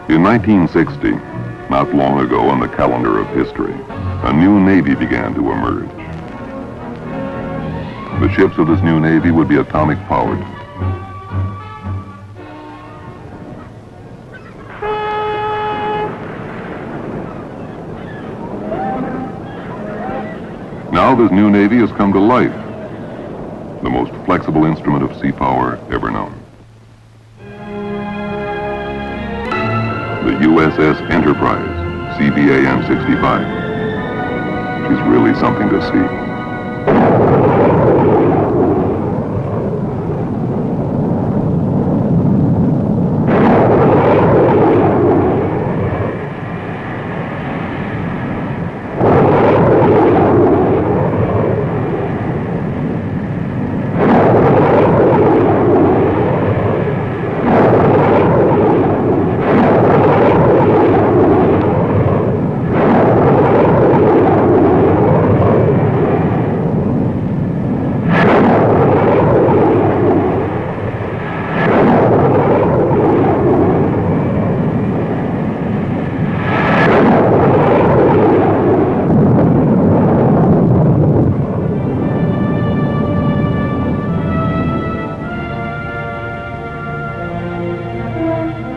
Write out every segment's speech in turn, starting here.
In 1960, not long ago on the calendar of history, a new Navy began to emerge. The ships of this new Navy would be atomic powered. Now this new Navy has come to life, the most flexible instrument of sea power ever known. The USS Enterprise, CVN-65. She's really something to see.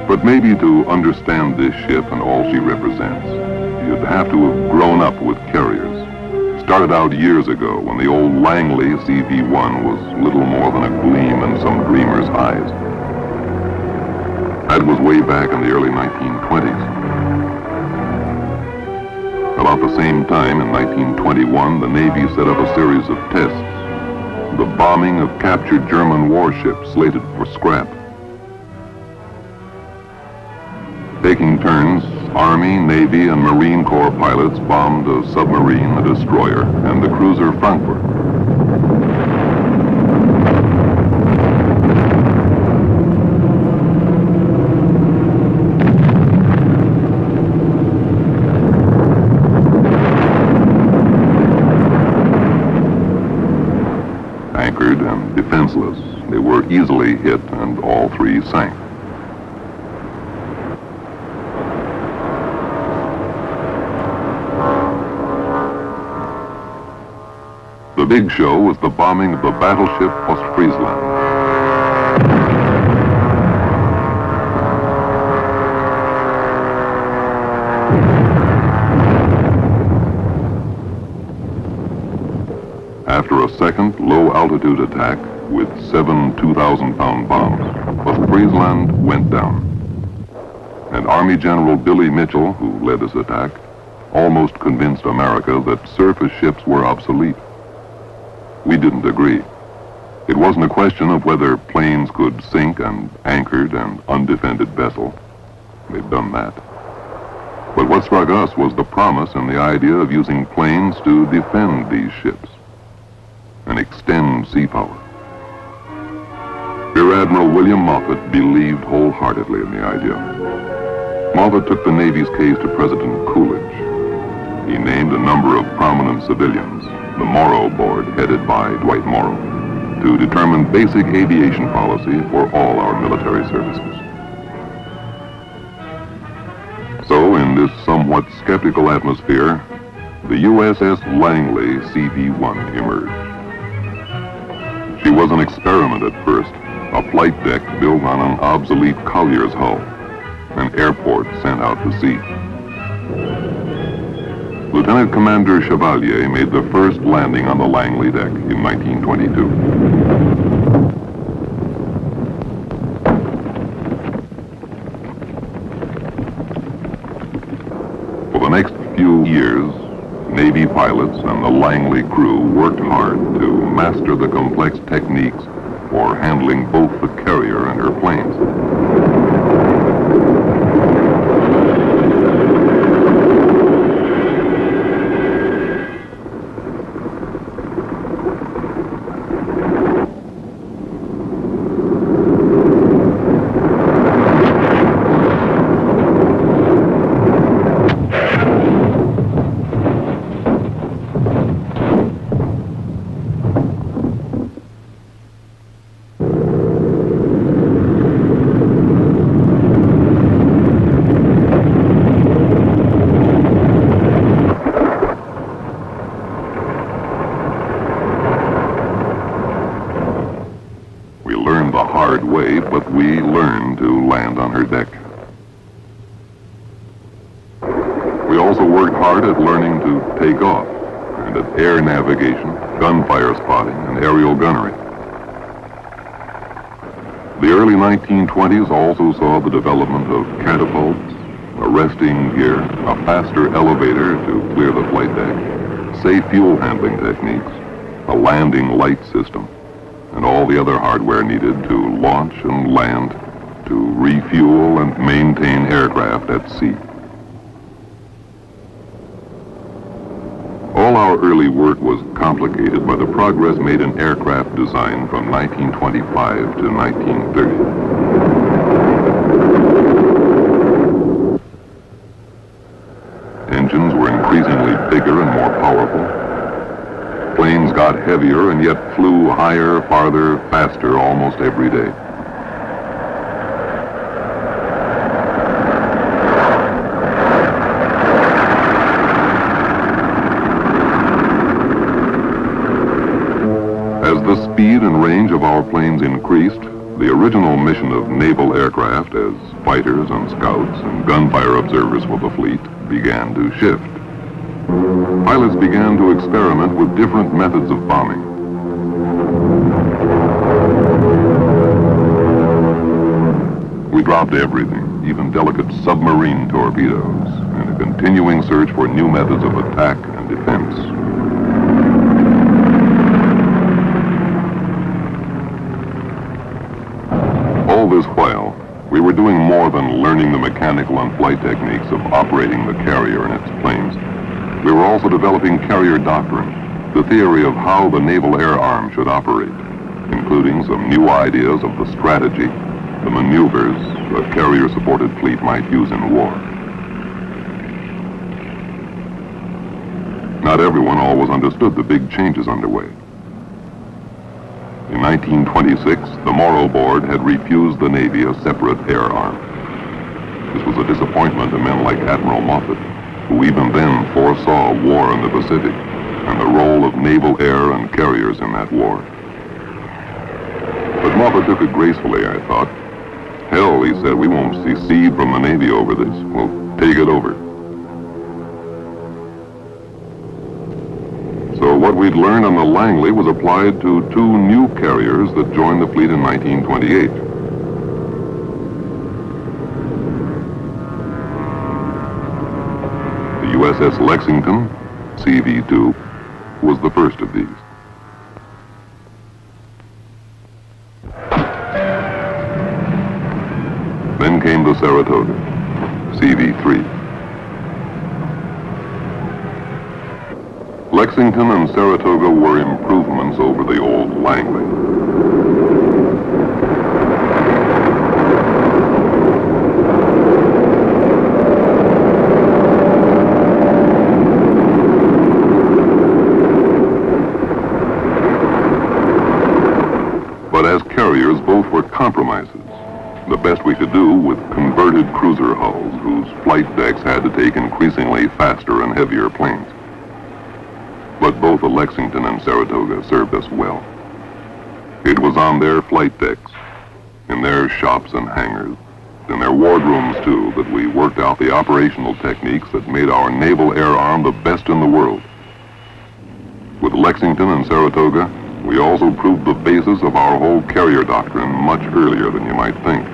But maybe to understand this ship and all she represents, you'd have to have grown up with carriers. Started out years ago when the old Langley CV-1 was little more than a gleam in some dreamer's eyes. That was way back in the early 1920s. About the same time, in 1921, the Navy set up a series of tests. The bombing of captured German warships slated for scrap. Taking turns, Army, Navy, and Marine Corps pilots bombed a submarine, a destroyer, and the cruiser Frankfurt. Anchored and defenseless, they were easily hit, and all three sank. The big show was the bombing of the battleship Ostfriesland. After a second low-altitude attack with 7 2,000-pound bombs, Ostfriesland went down. And Army General Billy Mitchell, who led this attack, almost convinced America that surface ships were obsolete. We didn't agree. It wasn't a question of whether planes could sink an anchored and undefended vessel. They've done that. But what struck us was the promise and the idea of using planes to defend these ships and extend sea power. Rear Admiral William Moffett believed wholeheartedly in the idea. Moffett took the Navy's case to President Coolidge. He named a number of prominent civilians, the Morrow Board, headed by Dwight Morrow, to determine basic aviation policy for all our military services. So, in this somewhat skeptical atmosphere, the USS Langley CV-1 emerged. She was an experiment at first, a flight deck built on an obsolete collier's hull, an airport sent out to sea. Lieutenant Commander Chevalier made the first landing on the Langley deck in 1922. For the next few years, Navy pilots and the Langley crew worked hard to master the complex techniques for handling both the carrier and her planes. hard way, but we learned to land on her deck. We also worked hard at learning to take off, and at air navigation, gunfire spotting, and aerial gunnery. The early 1920s also saw the development of catapults, arresting gear, a faster elevator to clear the flight deck, safe fuel handling techniques, a landing light system, and all the other hardware needed to launch and land, to refuel and maintain aircraft at sea. All our early work was complicated by the progress made in aircraft design from 1925 to 1930. Engines were increasingly bigger and more powerful. Planes got heavier and yet flew higher, farther, faster almost every day. As the speed and range of our planes increased, the original mission of naval aircraft as fighters and scouts and gunfire observers for the fleet began to shift. Pilots began to experiment with different methods of bombing. We dropped everything, even delicate submarine torpedoes, in a continuing search for new methods of attack and defense. All this while, we were doing more than learning the mechanical and flight techniques of operating the carrier and its planes. We were also developing carrier doctrine, the theory of how the naval air arm should operate, including some new ideas of the strategy, the maneuvers a carrier-supported fleet might use in war. Not everyone always understood the big changes underway. In 1926, the Morrow Board had refused the Navy a separate air arm. This was a disappointment to men like Admiral Moffett, who even then foresaw war in the Pacific and the role of naval air and carriers in that war. But Moffett took it gracefully, I thought. Hell, he said, we won't secede from the Navy over this. We'll take it over. So what we'd learned on the Langley was applied to two new carriers that joined the fleet in 1928. The USS Lexington, CV-2, was the first of these. Then came the Saratoga, CV-3. Lexington and Saratoga were improvements over the old Langley. But as carriers, both were compromises. The best we could do with converted cruiser hulls whose flight decks had to take increasingly faster and heavier planes. But both the Lexington and Saratoga served us well. It was on their flight decks, in their shops and hangars, in their wardrooms too, that we worked out the operational techniques that made our naval air arm the best in the world. With Lexington and Saratoga, we also proved the basis of our whole carrier doctrine much earlier than you might think.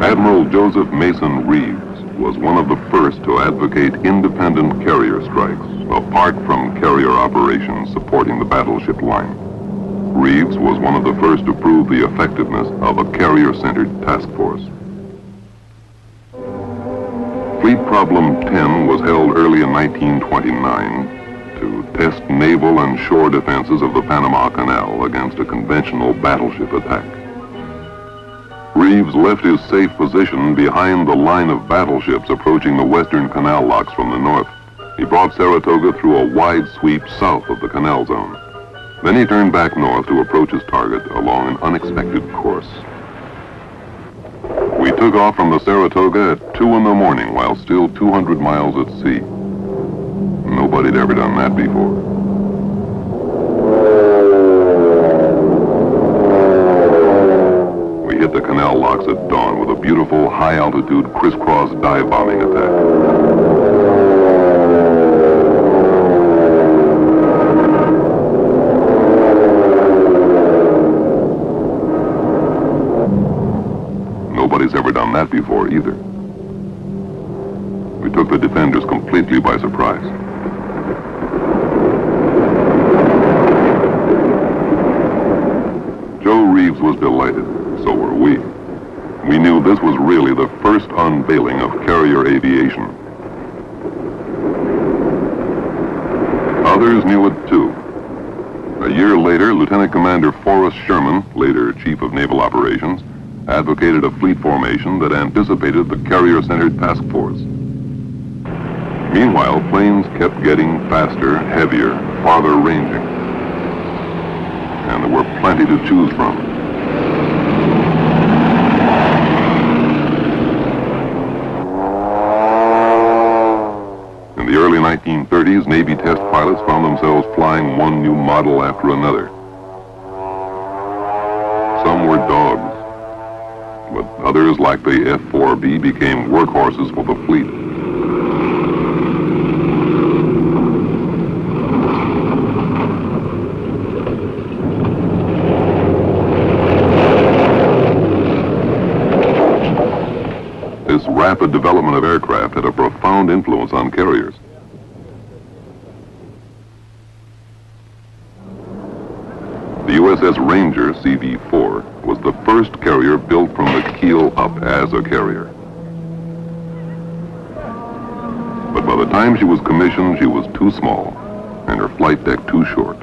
Admiral Joseph Mason Reeves was one of the first to advocate independent carrier strikes, apart from carrier operations supporting the battleship line. Reeves was one of the first to prove the effectiveness of a carrier-centered task force. Fleet Problem 10 was held early in 1929 to test naval and shore defenses of the Panama Canal against a conventional battleship attack. Reeves left his safe position behind the line of battleships approaching the western canal locks from the north. He brought Saratoga through a wide sweep south of the canal zone. Then he turned back north to approach his target along an unexpected course. We took off from the Saratoga at 2 in the morning while still 200 miles at sea. Nobody'd ever done that before. the canal locks at dawn with a beautiful high-altitude crisscross dive bombing attack. Nobody's ever done that before either. We took the defenders completely by surprise. Joe Reeves was delighted, so were we. We knew this was really the first unveiling of carrier aviation. Others knew it too. A year later, Lieutenant Commander Forrest Sherman, later Chief of Naval Operations, advocated a fleet formation that anticipated the carrier-centered task force. Meanwhile, planes kept getting faster, heavier, farther ranging. And there were plenty to choose from. In the early 1930s, Navy test pilots found themselves flying one new model after another. Some were dogs, but others, like the F-4B, became workhorses for the fleet. This rapid development of aircraft had a profound influence on carriers. The USS Ranger CV-4 was the first carrier built from the keel up as a carrier. But by the time she was commissioned, she was too small and her flight deck too short.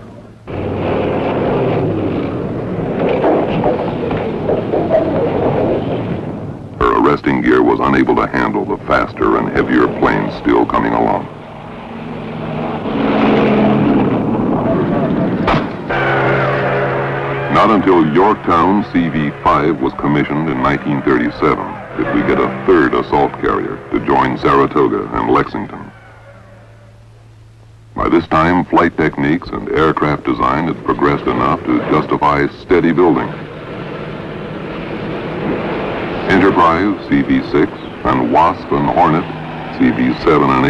Her arresting gear was unable to handle the faster and heavier planes still coming along. Not until Yorktown CV-5 was commissioned in 1937 did we get a third assault carrier to join Saratoga and Lexington. By this time, flight techniques and aircraft design had progressed enough to justify steady building. Enterprise CV-6 and Wasp and Hornet CV-7 and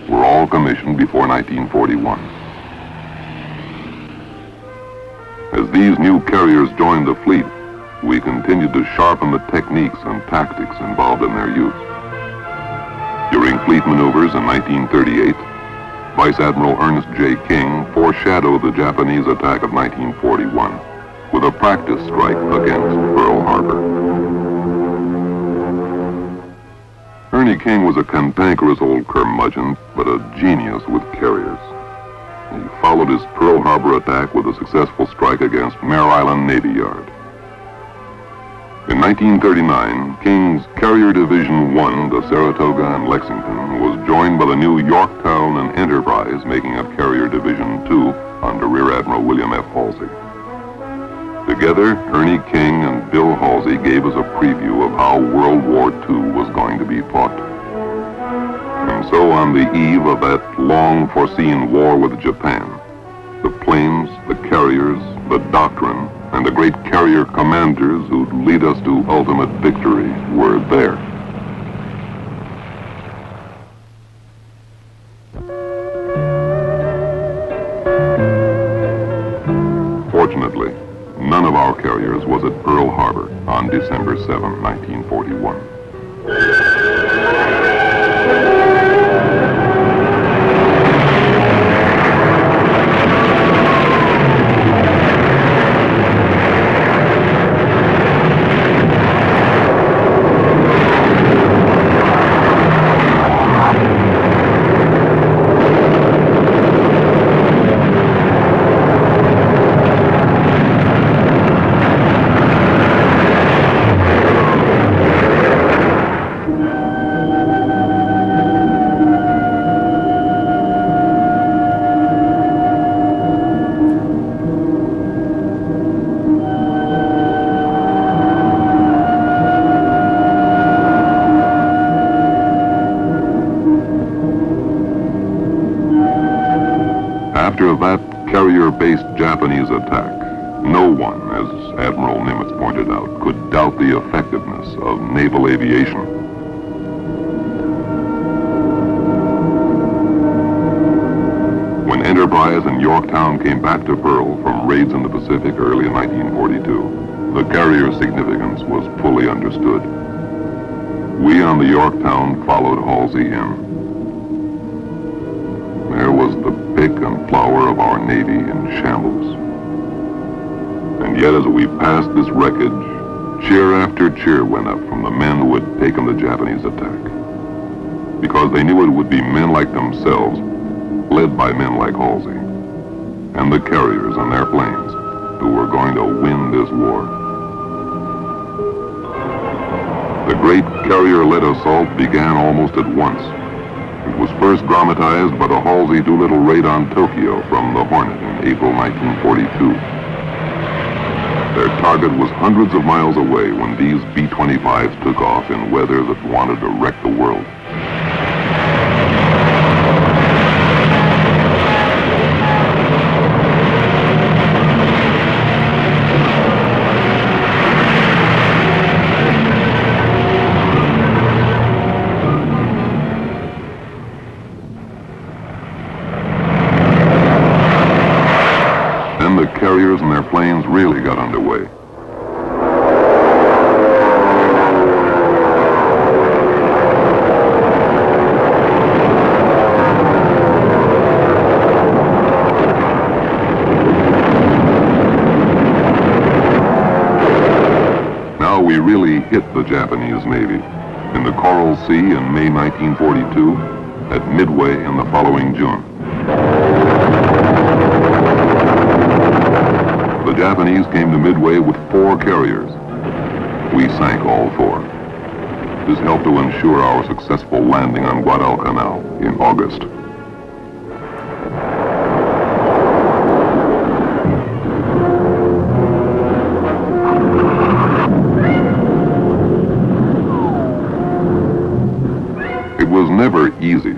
8 were all commissioned before 1941. As these new carriers joined the fleet, we continued to sharpen the techniques and tactics involved in their use. During fleet maneuvers in 1938, Vice Admiral Ernest J. King foreshadowed the Japanese attack of 1941 with a practice strike against Pearl Harbor. Ernie King was a cantankerous old curmudgeon, but a genius with carriers. He followed his Pearl Harbor attack with a successful strike against Mare Island Navy Yard. In 1939, King's Carrier Division I, the Saratoga and Lexington, was joined by the new Yorktown and Enterprise, making up Carrier Division II under Rear Admiral William F. Halsey. Together, Ernie King and Bill Halsey gave us a preview of how World War II was going to be fought. And so, on the eve of that long-foreseen war with Japan, the planes, the carriers, the doctrine, and the great carrier commanders who'd lead us to ultimate victory were there. Fortunately, none of our carriers was at Pearl Harbor on December 7, 1941. After that carrier-based Japanese attack, no one, as Admiral Nimitz pointed out, could doubt the effectiveness of naval aviation. When Enterprise and Yorktown came back to Pearl from raids in the Pacific early in 1942, the carrier's significance was fully understood. We on the Yorktown followed Halsey in. There was the pick and flower of our Navy in shambles. And yet as we passed this wreckage, cheer after cheer went up from the men who had taken the Japanese attack. Because they knew it would be men like themselves, led by men like Halsey, and the carriers and their planes, who were going to win this war. The great carrier-led assault began almost at once. It was first dramatized by the Halsey Doolittle raid on Tokyo from the Hornet in April 1942. Their target was hundreds of miles away when these B-25s took off in weather that wanted to wreck the world. The carriers and their planes really got underway. Now we really hit the Japanese Navy in the Coral Sea in May 1942, at Midway in the following June. The Japanese came to Midway with 4 carriers. We sank all 4. This helped to ensure our successful landing on Guadalcanal in August. It was never easy.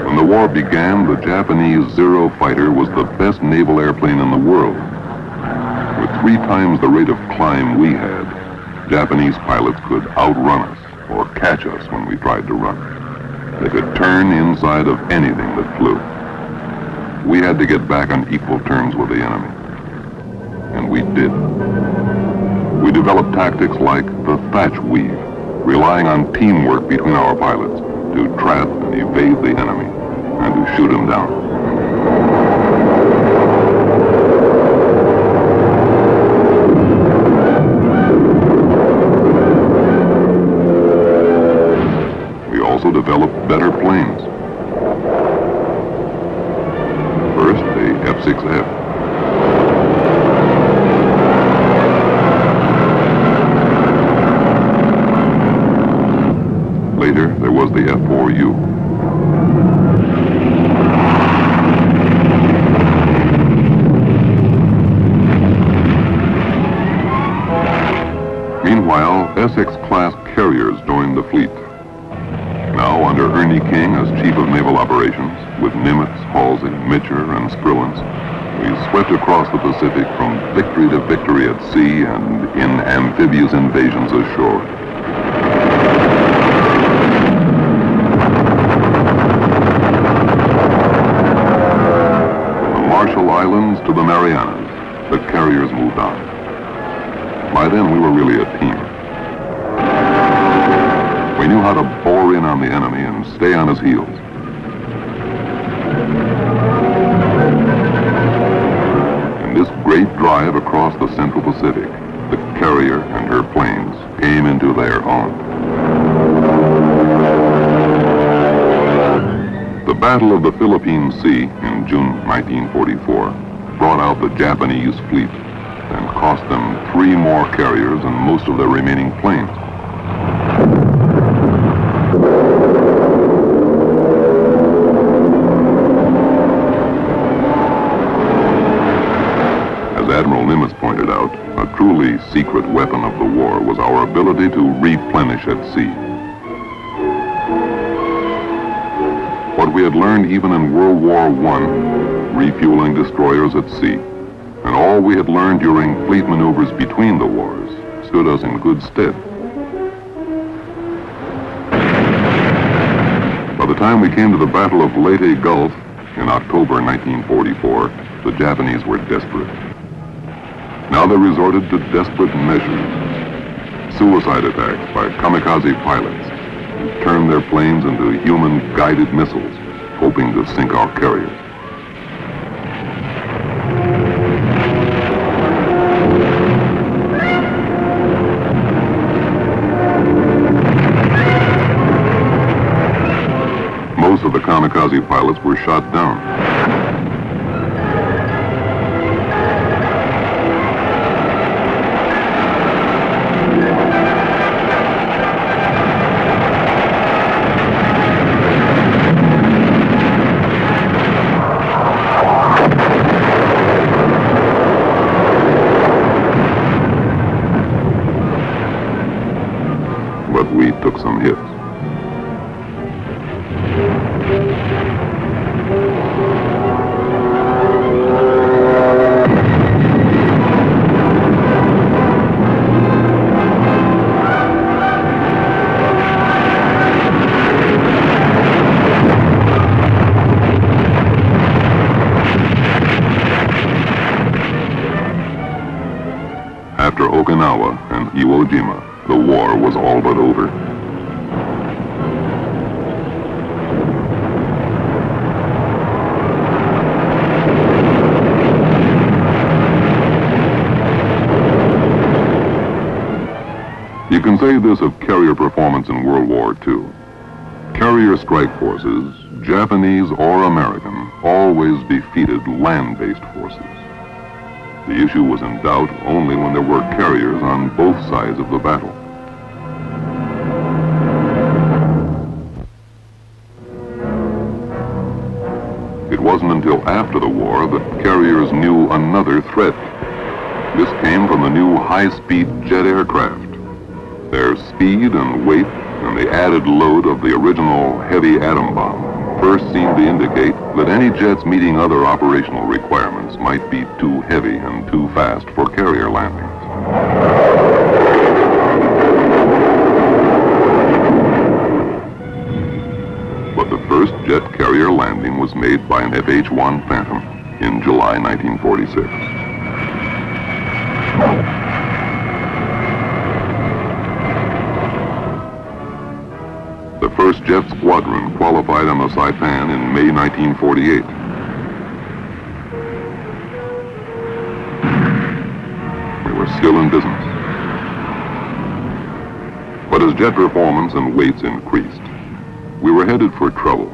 When the war began, the Japanese Zero fighter was the best naval airplane in the world. With 3 times the rate of climb we had, Japanese pilots could outrun us or catch us when we tried to run. They could turn inside of anything that flew. We had to get back on equal terms with the enemy. And we did. We developed tactics like the thatch weave, relying on teamwork between our pilots to trap and evade the enemy and to shoot him down. We also developed better planes. First, the F-6F. Later, there was the F-4U. Meanwhile, Essex-class carriers joined the fleet. Now, under Ernie King as Chief of Naval Operations, with Nimitz, Halsey, Mitscher, and Spruance, we swept across the Pacific from victory to victory at sea and in amphibious invasions ashore. Islands to the Marianas, the carriers moved on. By then, we were really a team. We knew how to bore in on the enemy and stay on his heels. In this great drive across the Central Pacific, the carrier and her planes came into their own. The Battle of the Philippine Sea in June 1944 brought out the Japanese fleet and cost them 3 more carriers and most of their remaining planes. As Admiral Nimitz pointed out, a truly secret weapon of the war was our ability to replenish at sea. What we had learned even in World War I, refueling destroyers at sea, and all we had learned during fleet maneuvers between the wars stood us in good stead. By the time we came to the Battle of Leyte Gulf in October 1944, the Japanese were desperate. Now they resorted to desperate measures. Suicide attacks by kamikaze pilots who turned their planes into human-guided missiles, hoping to sink our carriers. Most of the kamikaze pilots were shot down. But we took some hits. After Okinawa and Iwo Jima, the war was all but over. You can say this of carrier performance in World War II. Carrier strike forces, Japanese or American, always defeated land-based forces. The issue was in doubt only when there were carriers on both sides of the battle. It wasn't until after the war that carriers knew another threat. This came from the new high-speed jet aircraft. Their speed and weight and the added load of the original heavy atom bomb first seemed to indicate that any jets meeting other operational requirements might be too heavy and too fast for carrier landings. But the first jet carrier landing was made by an FH-1 Phantom in July 1946. The first jet squadron qualified on the Saipan in May 1948. We were still in business. But as jet performance and weights increased, we were headed for trouble,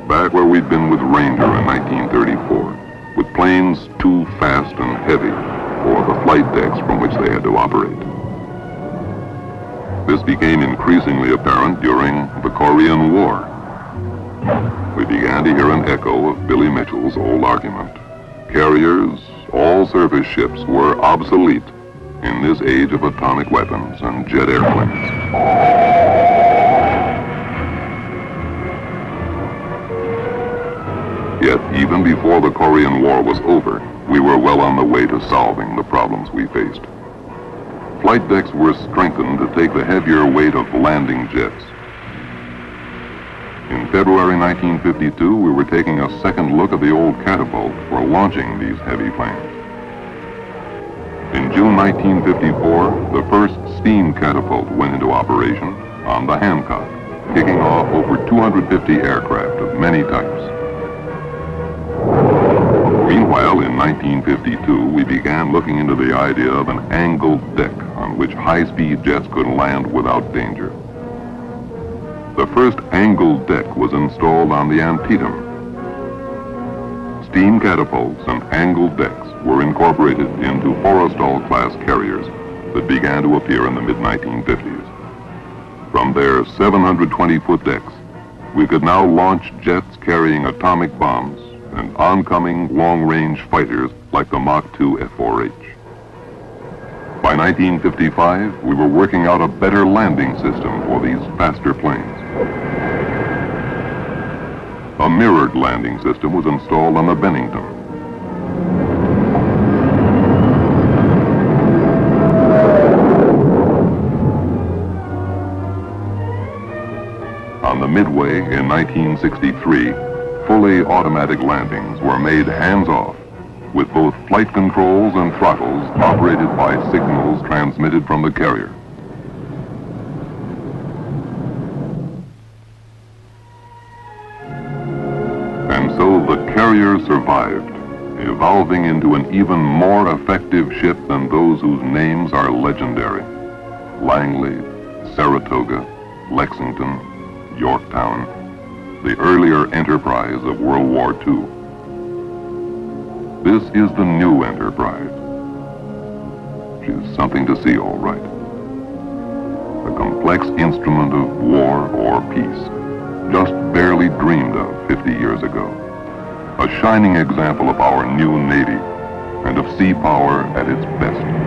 back where we'd been with Ranger in 1934, with planes too fast and heavy for the flight decks from which they had to operate. This became increasingly apparent during the Korean War. We began to hear an echo of Billy Mitchell's old argument. Carriers, all surface ships, were obsolete in this age of atomic weapons and jet airplanes. Yet, even before the Korean War was over, we were well on the way to solving the problems we faced. Flight decks were strengthened to take the heavier weight of landing jets. In February 1952, we were taking a second look at the old catapult for launching these heavy planes. In June 1954, the first steam catapult went into operation on the Hancock, kicking off over 250 aircraft of many types. Meanwhile, in 1952, we began looking into the idea of an angled deck on which high-speed jets could land without danger. The first angled deck was installed on the Antietam. Steam catapults and angled decks were incorporated into Forrestal-class carriers that began to appear in the mid-1950s. From their 720-foot decks, we could now launch jets carrying atomic bombs and oncoming long-range fighters like the Mach 2 F-4H. By 1955, we were working out a better landing system for these faster planes. A mirrored landing system was installed on the Bennington. Midway in 1963, fully automatic landings were made hands-off, with both flight controls and throttles operated by signals transmitted from the carrier. And so the carrier survived, evolving into an even more effective ship than those whose names are legendary: Langley, Saratoga, Lexington, Yorktown, the earlier Enterprise of World War II. This is the new Enterprise. She's something to see, all right. A complex instrument of war or peace, just barely dreamed of 50 years ago. A shining example of our new Navy and of sea power at its best.